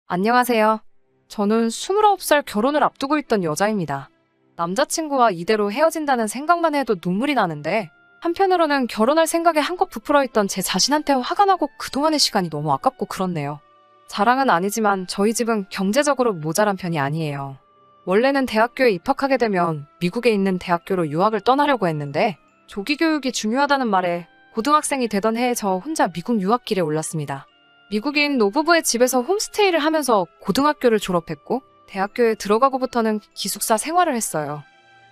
안녕하세요. 저는 29살 결혼을 앞두고 있던 여자입니다. 남자친구와 이대로 헤어진다는 생각만 해도 눈물이 나는데, 한편으로는 결혼할 생각에 한껏 부풀어 있던 제 자신한테 화가 나고 그동안의 시간이 너무 아깝고 그렇네요. 자랑은 아니지만 저희 집은 경제적으로 모자란 편이 아니에요. 원래는 대학교에 입학하게 되면 미국에 있는 대학교로 유학을 떠나려고 했는데, 조기 교육이 중요하다는 말에 고등학생이 되던 해에 저 혼자 미국 유학길에 올랐습니다. 미국인 노부부의 집에서 홈스테이를 하면서 고등학교를 졸업했고 대학교에 들어가고부터는 기숙사 생활을 했어요.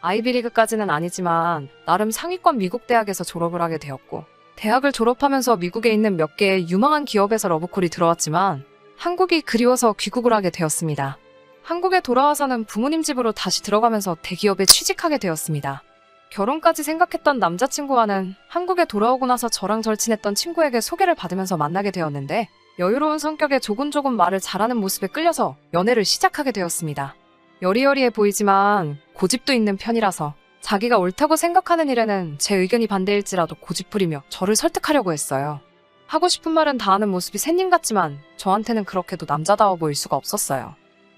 아이비리그까지는 아니지만 나름 상위권 미국 대학에서 졸업을 하게 되었고 대학을 졸업하면서 미국에 있는 몇 개의 유망한 기업에서 러브콜이 들어왔지만 한국이 그리워서 귀국을 하게 되었습니다. 한국에 돌아와서는 부모님 집으로 다시 들어가면서 대기업에 취직하게 되었습니다. 결혼까지 생각했던 남자친구와는 한국에 돌아오고 나서 저랑 절친했던 친구에게 소개를 받으면서 만나게 되었는데 여유로운 성격에 조곤조곤 말을 잘하는 모습에 끌려서 연애를 시작하게 되었습니다. 여리여리해 보이지만 고집도 있는 편이라서 자기가 옳다고 생각하는 일에는 제 의견이 반대일지라도 고집부리며 저를 설득하려고 했어요. 하고 싶은 말은 다 하는 모습이 샌님 같지만 저한테는 그렇게도 남자다워 보일 수가 없었어요.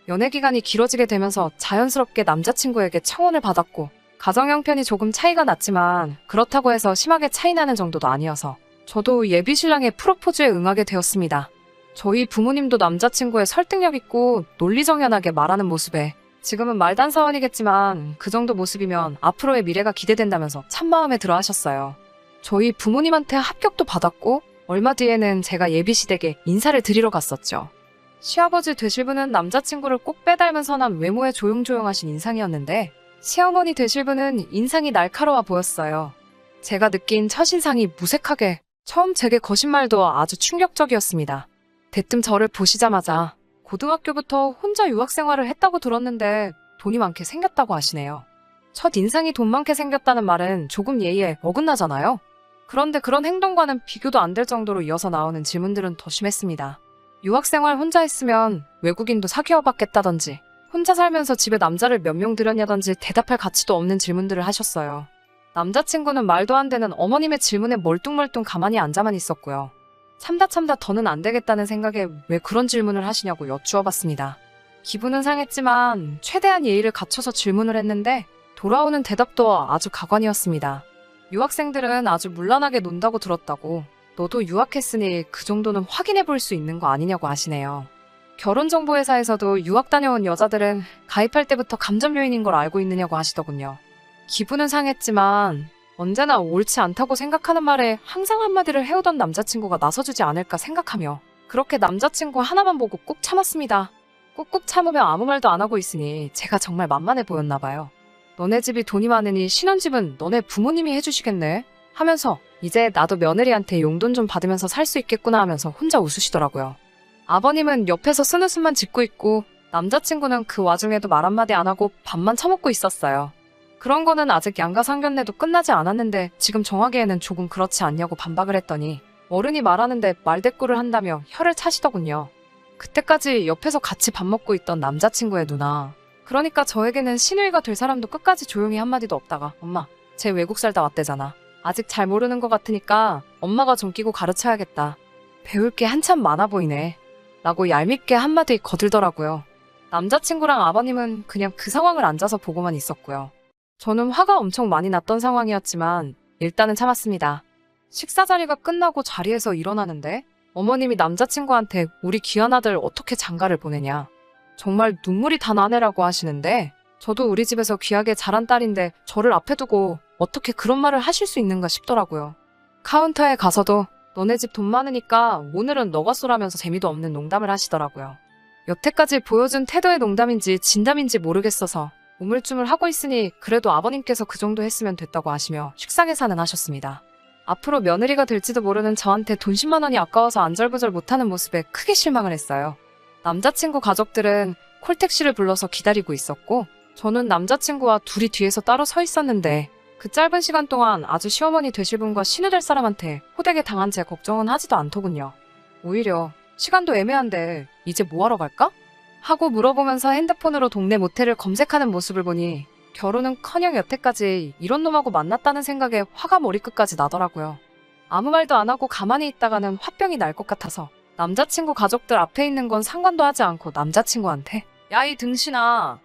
연애 기간이 길어지게 되면서 자연스럽게 남자친구에게 청혼을 받았고 가정 형편이 조금 차이가 났지만 그렇다고 해서 심하게 차이나는 정도도 아니어서 저도 예비 신랑의 프로포즈에 응하게 되었습니다. 저희 부모님도 남자친구의 설득력 있고 논리정연하게 말하는 모습에 지금은 말단사원이겠지만 그 정도 모습이면 앞으로의 미래가 기대된다면서 참 마음에 들어 하셨어요. 저희 부모님한테 합격도 받았고 얼마 뒤에는 제가 예비시댁에 인사를 드리러 갔었죠. 시아버지 되실 분은 남자친구를 꼭 빼닮은 선한 외모에 조용조용하신 인상이었는데 시어머니 되실 분은 인상이 날카로워 보였어요. 제가 느낀 첫인상이 무색하게 처음 제게 거신 말도 아주 충격적이었습니다. 대뜸 저를 보시자마자 고등학교부터 혼자 유학 생활을 했다고 들었는데 돈이 많게 생겼다고 하시네요. 첫 인상이 돈 많게 생겼다는 말은 조금 예의에 어긋나잖아요. 그런데 그런 행동과는 비교도 안 될 정도로 이어서 나오는 질문들은 더 심했습니다. 유학 생활 혼자 했으면 외국인도 사귀어 봤겠다던지 혼자 살면서 집에 남자를 몇 명 들였냐던지 대답할 가치도 없는 질문들을 하셨어요. 남자친구는 말도 안 되는 어머님의 질문에 멀뚱멀뚱 가만히 앉아만 있었고요. 참다 더는 안 되겠다는 생각에 왜 그런 질문을 하시냐고 여쭈어봤습니다. 기분은 상했지만 최대한 예의를 갖춰서 질문을 했는데 돌아오는 대답도 아주 가관이었습니다. 유학생들은 아주 문란하게 논다고 들었다고 너도 유학했으니 그 정도는 확인해 볼 수 있는 거 아니냐고 하시네요. 결혼정보회사에서도 유학 다녀온 여자들은 가입할 때부터 감점 요인인 걸 알고 있느냐고 하시더군요. 기분은 상했지만 언제나 옳지 않다고 생각하는 말에 항상 한마디를 해오던 남자친구가 나서주지 않을까 생각하며 그렇게 남자친구 하나만 보고 꾹 참았습니다. 꾹꾹 참으며 아무 말도 안 하고 있으니 제가 정말 만만해 보였나 봐요. 너네 집이 돈이 많으니 신혼집은 너네 부모님이 해주시겠네 하면서 이제 나도 며느리한테 용돈 좀 받으면서 살 수 있겠구나 하면서 혼자 웃으시더라고요. 아버님은 옆에서 쓴웃음만 짓고 있고 남자친구는 그 와중에도 말 한마디 안 하고 밥만 처먹고 있었어요. 그런 거는 아직 양가상견례도 끝나지 않았는데 지금 정하기에는 조금 그렇지 않냐고 반박을 했더니 어른이 말하는데 말대꾸를 한다며 혀를 차시더군요. 그때까지 옆에서 같이 밥 먹고 있던 남자친구의 누나. 그러니까 저에게는 시누이가 될 사람도 끝까지 조용히 한마디도 없다가 엄마, 쟤 외국 살다 왔대잖아. 아직 잘 모르는 것 같으니까 엄마가 좀 끼고 가르쳐야겠다. 배울 게 한참 많아 보이네. 라고 얄밉게 한마디 거들더라고요. 남자친구랑 아버님은 그냥 그 상황을 앉아서 보고만 있었고요. 저는 화가 엄청 많이 났던 상황이었지만 일단은 참았습니다. 식사 자리가 끝나고 자리에서 일어나는데 어머님이 남자친구한테 우리 귀한 아들 어떻게 장가를 보내냐. 정말 눈물이 다 나네라고 하시는데 저도 우리 집에서 귀하게 자란 딸인데 저를 앞에 두고 어떻게 그런 말을 하실 수 있는가 싶더라고요. 카운터에 가서도 너네 집 돈 많으니까 오늘은 너가 쏘라면서 재미도 없는 농담을 하시더라고요. 여태까지 보여준 태도의 농담인지 진담인지 모르겠어서 우물쭈물 하고 있으니 그래도 아버님께서 그 정도 했으면 됐다고 하시며 식사 계산은 하셨습니다. 앞으로 며느리가 될지도 모르는 저한테 돈 10만 원이 아까워서 안절부절 못하는 모습에 크게 실망을 했어요. 남자친구 가족들은 콜택시를 불러서 기다리고 있었고 저는 남자친구와 둘이 뒤에서 따로 서 있었는데 그 짧은 시간 동안 아주 시어머니 되실 분과 신우 될 사람한테 호되게 당한 제 걱정은 하지도 않더군요. 오히려 시간도 애매한데 이제 뭐하러 갈까? 하고 물어보면서 핸드폰으로 동네 모텔을 검색하는 모습을 보니 결혼은커녕 여태까지 이런 놈하고 만났다는 생각에 화가 머리끝까지 나더라고요. 아무 말도 안 하고 가만히 있다가는 화병이 날 것 같아서 남자친구 가족들 앞에 있는 건 상관도 하지 않고 남자친구한테 야, 이 등신아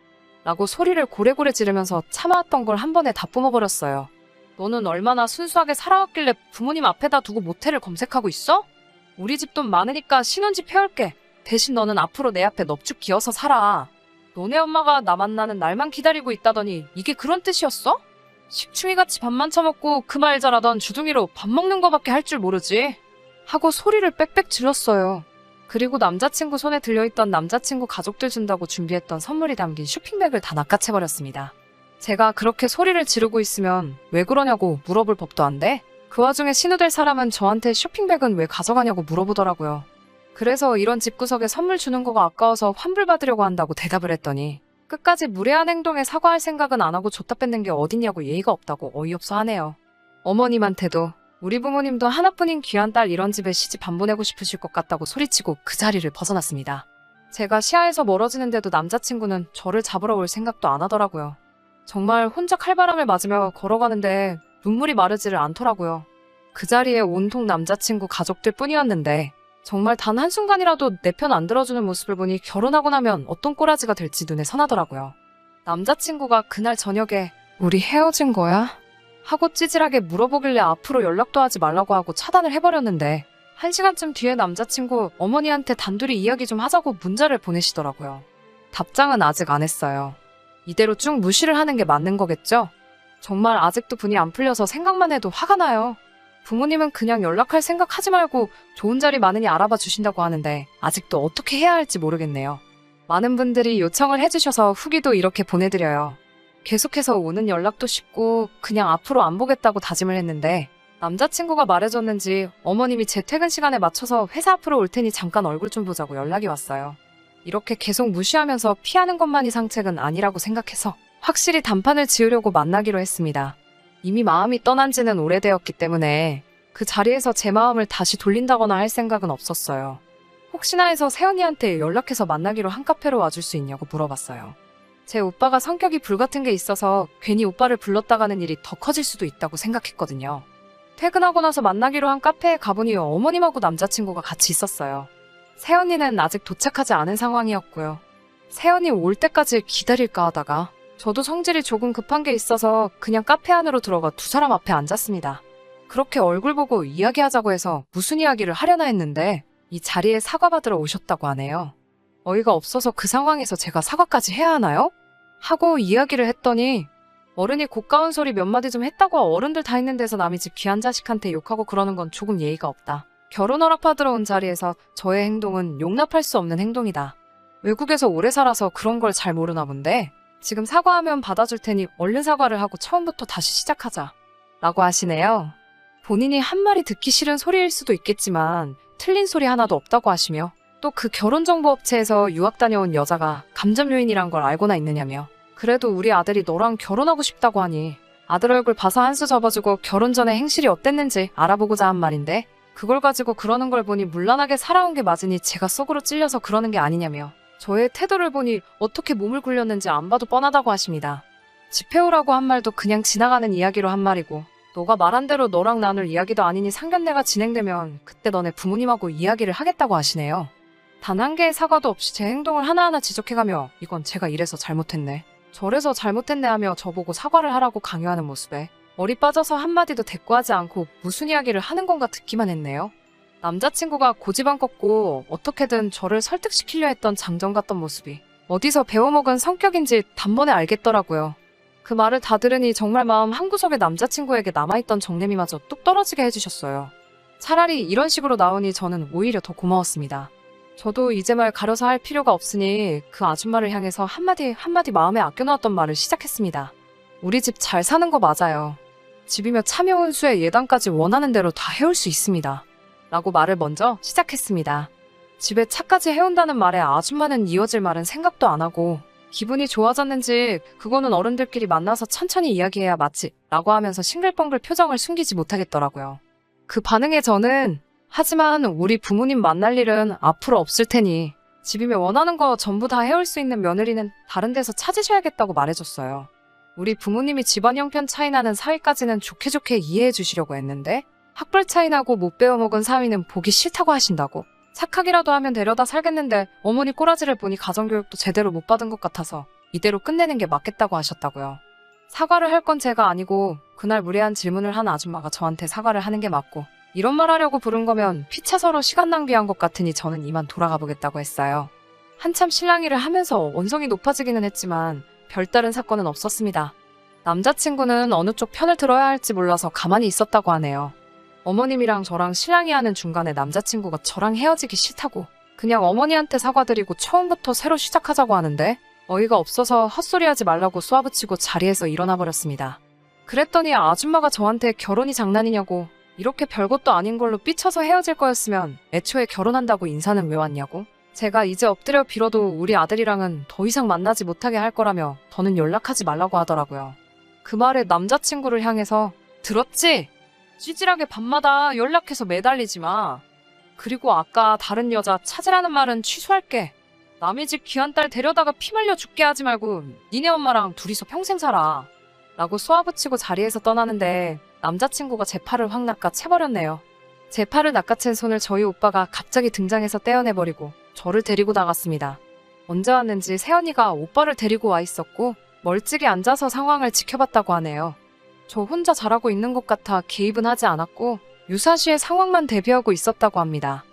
라고 소리를 고래고래 지르면서 참아왔던 걸 한 번에 다 뿜어버렸어요. 너는 얼마나 순수하게 살아왔길래 부모님 앞에다 두고 모텔을 검색하고 있어? 우리 집 돈 많으니까 신혼집 해올게. 대신 너는 앞으로 내 앞에 넙죽 기어서 살아. 너네 엄마가 나 만나는 날만 기다리고 있다더니 이게 그런 뜻이었어? 식충이같이 밥만 처먹고 그 말 잘하던 주둥이로 밥 먹는 거밖에 할 줄 모르지. 하고 소리를 빽빽 질렀어요. 그리고 남자친구 손에 들려있던 남자친구 가족들 준다고 준비했던 선물이 담긴 쇼핑백을 다 낚아채버렸습니다. 제가 그렇게 소리를 지르고 있으면 왜 그러냐고 물어볼 법도 한데 그 와중에 신우될 사람은 저한테 쇼핑백은 왜 가져가냐고 물어보더라고요. 그래서 이런 집구석에 선물 주는 거가 아까워서 환불받으려고 한다고 대답을 했더니 끝까지 무례한 행동에 사과할 생각은 안 하고 줬다 뺏는 게 어딨냐고 예의가 없다고 어이없어 하네요. 어머님한테도 우리 부모님도 하나뿐인 귀한 딸 이런 집에 시집 안 보내고 싶으실 것 같다고 소리치고 그 자리를 벗어났습니다. 제가 시야에서 멀어지는데도 남자친구는 저를 잡으러 올 생각도 안 하더라고요. 정말 혼자 칼바람을 맞으며 걸어가는데 눈물이 마르지를 않더라고요. 그 자리에 온통 남자친구 가족들 뿐이었는데 정말 단 한순간이라도 내 편 안 들어주는 모습을 보니 결혼하고 나면 어떤 꼬라지가 될지 눈에 선하더라고요. 남자친구가 그날 저녁에 우리 헤어진 거야? 하고 찌질하게 물어보길래 앞으로 연락도 하지 말라고 하고 차단을 해버렸는데 1시간쯤 뒤에 남자친구 어머니한테 단둘이 이야기 좀 하자고 문자를 보내시더라고요. 답장은 아직 안 했어요. 이대로 쭉 무시를 하는 게 맞는 거겠죠? 정말 아직도 분이 안 풀려서 생각만 해도 화가 나요. 부모님은 그냥 연락할 생각 하지 말고 좋은 자리 많으니 알아봐 주신다고 하는데 아직도 어떻게 해야 할지 모르겠네요. 많은 분들이 요청을 해주셔서 후기도 이렇게 보내드려요. 계속해서 오는 연락도 쉽고 그냥 앞으로 안 보겠다고 다짐을 했는데 남자친구가 말해줬는지 어머님이 제 퇴근 시간에 맞춰서 회사 앞으로 올 테니 잠깐 얼굴 좀 보자고 연락이 왔어요. 이렇게 계속 무시하면서 피하는 것만이 상책은 아니라고 생각해서 확실히 단판을 지으려고 만나기로 했습니다. 이미 마음이 떠난 지는 오래되었기 때문에 그 자리에서 제 마음을 다시 돌린다거나 할 생각은 없었어요. 혹시나 해서 세연이한테 연락해서 만나기로 한 카페로 와줄 수 있냐고 물어봤어요. 제 오빠가 성격이 불같은 게 있어서 괜히 오빠를 불렀다가는 일이 더 커질 수도 있다고 생각했거든요. 퇴근하고 나서 만나기로 한 카페에 가보니 어머님하고 남자친구가 같이 있었어요. 세연이는 아직 도착하지 않은 상황이었고요. 세연이 올 때까지 기다릴까 하다가 저도 성질이 조금 급한 게 있어서 그냥 카페 안으로 들어가 두 사람 앞에 앉았습니다. 그렇게 얼굴 보고 이야기하자고 해서 무슨 이야기를 하려나 했는데 이 자리에 사과받으러 오셨다고 하네요. 어이가 없어서 그 상황에서 제가 사과까지 해야 하나요? 하고 이야기를 했더니 어른이 고가운 소리 몇 마디 좀 했다고 어른들 다 있는 데서 남의 집 귀한 자식한테 욕하고 그러는 건 조금 예의가 없다. 결혼 허락받으러 온 자리에서 저의 행동은 용납할 수 없는 행동이다. 외국에서 오래 살아서 그런 걸 잘 모르나 본데 지금 사과하면 받아줄 테니 얼른 사과를 하고 처음부터 다시 시작하자 라고 하시네요. 본인이 한 말이 듣기 싫은 소리일 수도 있겠지만 틀린 소리 하나도 없다고 하시며 또 그 결혼정보업체에서 유학 다녀온 여자가 감점 요인이란 걸 알고나 있느냐며 그래도 우리 아들이 너랑 결혼하고 싶다고 하니 아들 얼굴 봐서 한 수 접어주고 결혼 전에 행실이 어땠는지 알아보고자 한 말인데 그걸 가지고 그러는 걸 보니 문란하게 살아온 게 맞으니 제가 속으로 찔려서 그러는 게 아니냐며 저의 태도를 보니 어떻게 몸을 굴렸는지 안 봐도 뻔하다고 하십니다. 집 해오라고 한 말도 그냥 지나가는 이야기로 한 말이고 너가 말한 대로 너랑 나눌 이야기도 아니니 상견례가 진행되면 그때 너네 부모님하고 이야기를 하겠다고 하시네요. 단 한 개의 사과도 없이 제 행동을 하나하나 지적해가며 이건 제가 이래서 잘못했네. 저래서 잘못했네 하며 저보고 사과를 하라고 강요하는 모습에 머리 빠져서 한마디도 대꾸하지 않고 무슨 이야기를 하는 건가 듣기만 했네요. 남자친구가 고집안 꺾고 어떻게든 저를 설득시키려 했던 장정 같던 모습이 어디서 배워먹은 성격인지 단번에 알겠더라고요. 그 말을 다 들으니 정말 마음 한구석에 남자친구에게 남아있던 정내미마저 뚝 떨어지게 해주셨어요. 차라리 이런 식으로 나오니 저는 오히려 더 고마웠습니다. 저도 이제 말 가려서 할 필요가 없으니 그 아줌마를 향해서 한마디 마음에 아껴놓았던 말을 시작했습니다. 우리 집 잘 사는 거 맞아요. 집이며 참여 혼수에 예단까지 원하는 대로 다 해올 수 있습니다. 라고 말을 먼저 시작했습니다. 집에 차까지 해온다는 말에 아줌마는 이어질 말은 생각도 안 하고 기분이 좋아졌는지 그거는 어른들끼리 만나서 천천히 이야기해야 맞지 라고 하면서 싱글벙글 표정을 숨기지 못하겠더라고요. 그 반응에 저는 하지만 우리 부모님 만날 일은 앞으로 없을 테니 집이며 원하는 거 전부 다 해올 수 있는 며느리는 다른 데서 찾으셔야겠다고 말해줬어요. 우리 부모님이 집안 형편 차이 나는 사위까지는 좋게 좋게 이해해 주시려고 했는데 학벌 차이 나고 못 배워먹은 사위는 보기 싫다고 하신다고 착하기라도 하면 데려다 살겠는데 어머니 꼬라지를 보니 가정교육도 제대로 못 받은 것 같아서 이대로 끝내는 게 맞겠다고 하셨다고요. 사과를 할 건 제가 아니고 그날 무례한 질문을 한 아줌마가 저한테 사과를 하는 게 맞고 이런 말 하려고 부른 거면 피차서로 시간 낭비한 것 같으니 저는 이만 돌아가 보겠다고 했어요. 한참 실랑이를 하면서 원성이 높아지기는 했지만 별다른 사건은 없었습니다. 남자친구는 어느 쪽 편을 들어야 할지 몰라서 가만히 있었다고 하네요. 어머님이랑 저랑 실랑이하는 중간에 남자친구가 저랑 헤어지기 싫다고 그냥 어머니한테 사과드리고 처음부터 새로 시작하자고 하는데 어이가 없어서 헛소리하지 말라고 쏘아붙이고 자리에서 일어나 버렸습니다. 그랬더니 아줌마가 저한테 결혼이 장난이냐고 이렇게 별것도 아닌 걸로 삐쳐서 헤어질 거였으면 애초에 결혼한다고 인사는 왜 왔냐고 제가 이제 엎드려 빌어도 우리 아들이랑은 더 이상 만나지 못하게 할 거라며 더는 연락하지 말라고 하더라고요. 그 말에 남자친구를 향해서 들었지? 찌질하게 밤마다 연락해서 매달리지 마. 그리고 아까 다른 여자 찾으라는 말은 취소할게. 남의 집 귀한 딸 데려다가 피 말려 죽게 하지 말고 니네 엄마랑 둘이서 평생 살아. 라고 쏘아붙이고 자리에서 떠나는데 남자친구가 제 팔을 확 낚아채버렸네요. 제 팔을 낚아챈 손을 저희 오빠가 갑자기 등장해서 떼어내버리고 저를 데리고 나갔습니다. 언제 왔는지 새언니가 오빠를 데리고 와 있었고 멀찍이 앉아서 상황을 지켜봤다고 하네요. 저 혼자 잘하고 있는 것 같아 개입은 하지 않았고 유사시에 상황만 대비하고 있었다고 합니다.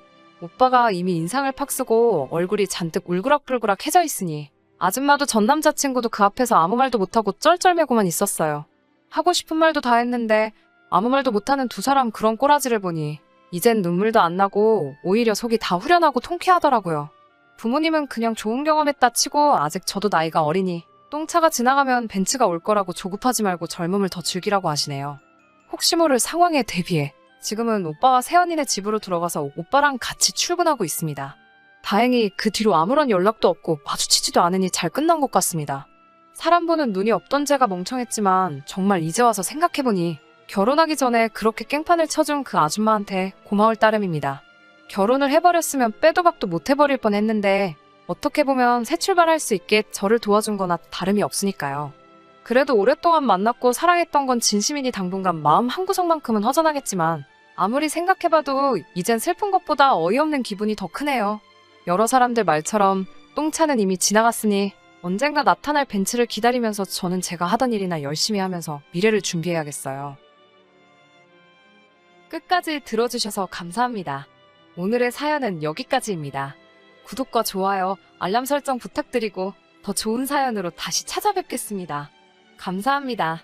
오빠가 이미 인상을 팍 쓰고 얼굴이 잔뜩 울그락불그락 해져 있으니 아줌마도 전 남자친구도 그 앞에서 아무 말도 못하고 쩔쩔매고만 있었어요. 하고 싶은 말도 다 했는데 아무 말도 못하는 두 사람 그런 꼬라지를 보니 이젠 눈물도 안 나고 오히려 속이 다 후련하고 통쾌하더라고요. 부모님은 그냥 좋은 경험했다 치고 아직 저도 나이가 어리니 똥차가 지나가면 벤츠가 올 거라고 조급하지 말고 젊음을 더 즐기라고 하시네요. 혹시 모를 상황에 대비해 지금은 오빠와 새언니네 집으로 들어가서 오빠랑 같이 출근하고 있습니다. 다행히 그 뒤로 아무런 연락도 없고 마주치지도 않으니 잘 끝난 것 같습니다. 사람 보는 눈이 없던 제가 멍청했지만 정말 이제 와서 생각해보니 결혼하기 전에 그렇게 깽판을 쳐준 그 아줌마한테 고마울 따름입니다. 결혼을 해버렸으면 빼도 박도 못 해버릴 뻔했는데 어떻게 보면 새 출발할 수 있게 저를 도와준 거나 다름이 없으니까요. 그래도 오랫동안 만났고 사랑했던 건 진심이니 당분간 마음 한구석만큼은 허전하겠지만 아무리 생각해봐도 이젠 슬픈 것보다 어이없는 기분이 더 크네요. 여러 사람들 말처럼 똥차는 이미 지나갔으니 언젠가 나타날 벤츠를 기다리면서 저는 제가 하던 일이나 열심히 하면서 미래를 준비해야겠어요. 끝까지 들어주셔서 감사합니다. 오늘의 사연은 여기까지입니다. 구독과 좋아요, 알람 설정 부탁드리고 더 좋은 사연으로 다시 찾아뵙겠습니다. 감사합니다.